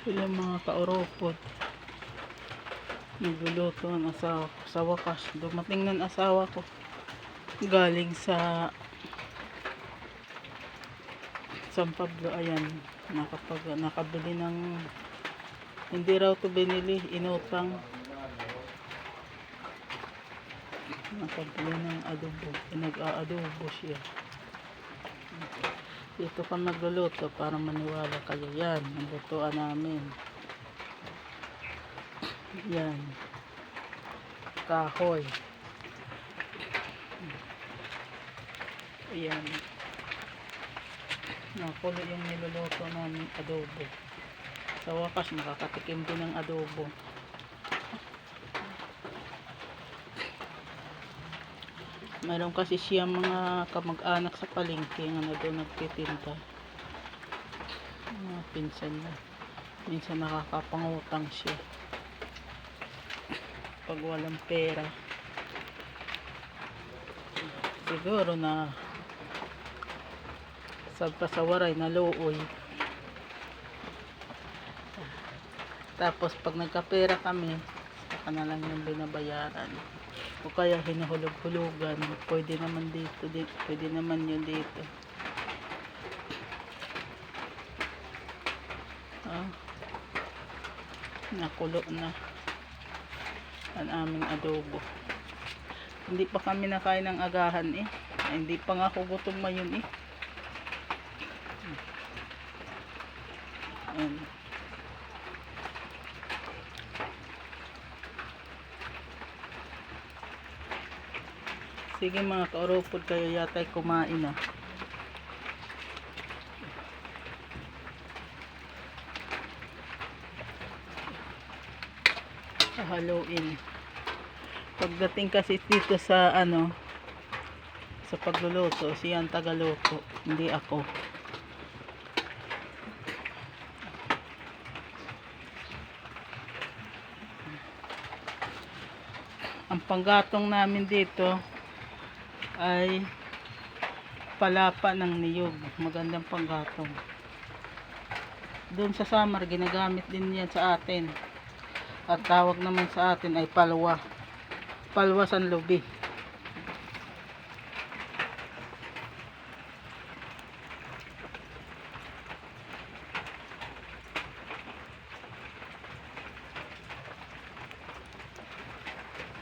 Sila mga kauropot. Nagluluto ang asawa ko. Sa wakas, dumating ng asawa ko. Galing sa San Pablo. Ayan. Nakabili ng, hindi raw to binili, inutang. Nakabili ng adobo. Nag-aadobo siya. Dito pa magluluto para maniwala kayo. Yan, ang lutuan namin. Yan. Kahoy. Ayan. Nakulo yung niluluto namin adobo. Sa wakas, makakatikim din ng adobo. Mayroon kasi siya mga kamag-anak sa palengke nga na doon nagtitinda. Mga pinsan na. Minsan nakakapangutang siya. Pag walang pera. Siguro na sa pasawaray na looy. Tapos pag nagkapera kami, saka na lang yung binabayaran. O kaya hinahulog-hulugan. Pwede naman dito. Pwede naman yun dito. Nakulo na ang aming adobo. Hindi pa kami nakain ng agahan eh. Hindi pa nga ako gutom ngayon eh. Ayan. Sige mga kauropod, kayo yata'y kumain na. Haluin. Pagdating kasi dito sa sa pagluluto, siya ang tagaluto, hindi ako. Ang panggatong namin dito ay palapa ng niyog. Magandang panggatong. Doon sa Samar, ginagamit din yan sa atin. At tawag naman sa atin ay palwa. Palwa sanlubi.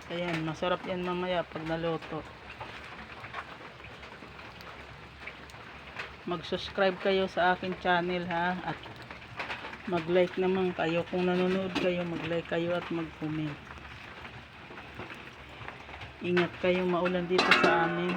Ayan, masarap yan mamaya pag naluto. Mag-subscribe kayo sa akin channel ha, at mag-like naman kayo. Kung nanonood kayo, mag-like kayo at mag-comment. Ingat kayo, maulan dito sa amin.